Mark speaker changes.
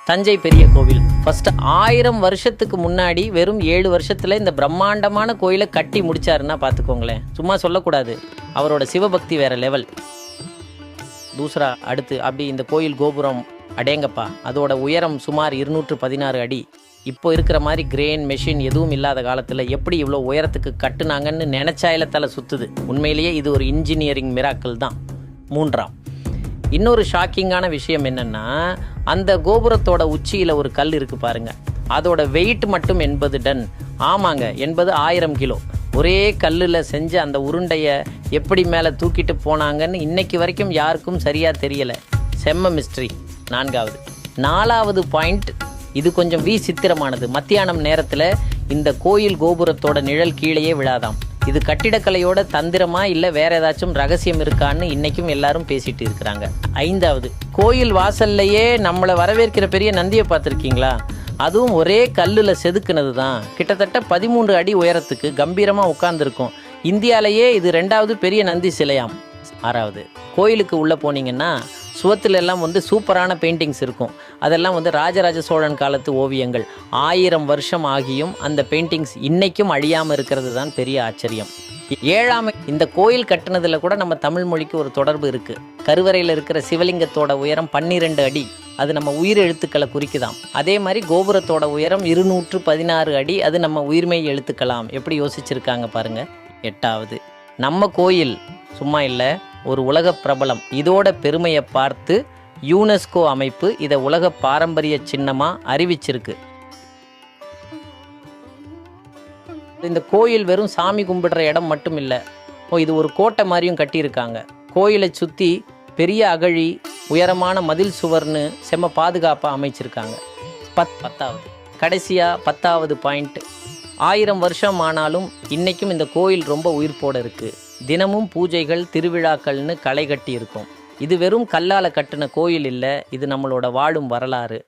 Speaker 1: தஞ்சை பெரிய கோவில் ஃபர்ஸ்ட் 1000 வருஷத்துக்கு முன்னாடி வெறும் 7 வருஷத்துல இந்த பிரம்மாண்டமான கோயிலை கட்டி முடிச்சாருன்னா பார்த்துக்கோங்களேன். சும்மா சொல்லக்கூடாது, அவரோட சிவபக்தி வேற லெவல். தூசரா அடுத்து அப்படி இந்த கோயில் கோபுரம் அடேங்கப்பா, அதோட உயரம் சுமார் 216 அடி. இப்போ இருக்கிற மாதிரி கிரேன் மெஷின் எதுவும் இல்லாத காலத்தில் எப்படி இவ்வளோ உயரத்துக்கு கட்டுனாங்கன்னு நினச்சாயில தலை சுற்றுது. உண்மையிலேயே இது ஒரு இன்ஜினியரிங் மிராக்கிள் தான். மூன்றாம் இன்னொரு ஷாக்கிங்கான விஷயம் என்னென்னா, அந்த கோபுரத்தோட உச்சியில் ஒரு கல் இருக்குது பாருங்கள், அதோட வெயிட் மட்டும் 80 டன். ஆமாங்க, 1000 கிலோ. ஒரே கல்லில் செஞ்ச அந்த உருண்டையை எப்படி மேலே தூக்கிட்டு போனாங்கன்னு இன்னைக்கு வரைக்கும் யாருக்கும் சரியாக தெரியலை. செம்ம மிஸ்ட்ரி. நாலாவது பாயிண்ட், இது கொஞ்சம் சித்திரமானது. மத்தியானம் நேரத்தில் இந்த கோயில் கோபுரத்தோட நிழல் கீழேயே விழாதாம். இது கட்டிடக்கலையோட தந்திரமா இல்லை வேற ஏதாச்சும் ரகசியம் இருக்கான்னு இன்னைக்கும் எல்லாரும் பேசிட்டு இருக்கிறாங்க. 5வது, கோயில் வாசல்லையே நம்மளை வரவேற்கிற பெரிய நந்தியை பார்த்துருக்கீங்களா? அதுவும் ஒரே கல்லில் செதுக்குனது தான். கிட்டத்தட்ட 13 அடி உயரத்துக்கு கம்பீரமாக உட்கார்ந்துருக்கும். இந்தியாவிலேயே இது 2வது பெரிய நந்தி சிலையாம். 6வது, கோயிலுக்கு உள்ளே போனீங்கன்னா சுவத்துல எல்லாம் சூப்பரான பெயிண்டிங்ஸ் இருக்கும். அதெல்லாம் ராஜராஜ சோழன் காலத்து ஓவியங்கள். 1000 வருஷம் ஆகியும் அந்த பெயிண்டிங்ஸ் இன்னைக்கும் அழியாமல் இருக்கிறது தான் பெரிய ஆச்சரியம். 7ஆம், இந்த கோயில் கட்டினதில் கூட நம்ம தமிழ் மொழிக்கு ஒரு தொடர்பு இருக்குது. கருவறையில் இருக்கிற சிவலிங்கத்தோட உயரம் 12 அடி. அது நம்ம உயிர் எழுத்துக்களை குறிக்குதாம். அதே மாதிரி கோபுரத்தோட உயரம் 216 அடி. அது நம்ம உயிர்மெய் எழுத்துக்கலாம். எப்படி யோசிச்சிருக்காங்க பாருங்கள். 8வது, நம்ம கோயில் சும்மா இல்லை, ஒரு உலக பிரபலம். இதோட பெருமையை பார்த்து யுனெஸ்கோ அமைப்பு இதை உலக பாரம்பரிய சின்னமாக அறிவிச்சிருக்கு. இந்த கோயில் வெறும் சாமி கும்பிடுற இடம் மட்டும் இல்லை, இது ஒரு கோட்டை மாதிரியும் கட்டியிருக்காங்க. கோயிலை சுற்றி பெரிய அகழி, உயரமான மதில் சுவர்னு செம்ம பாதுகாப்பாக அமைச்சிருக்காங்க. 10வது கடைசியாக 10வது பாயிண்ட், 1000 வருஷம் ஆனாலும் இன்றைக்கும் இந்த கோயில் ரொம்ப உயிர்ப்போடு இருக்குது. தினமும் பூஜைகள், திருவிழாக்கள்னு களை கட்டி இருக்கும். இது வெறும் கல்லால் கட்டின கோயில் இல்லை, இது நம்மளோட வாழும் வரலாறு.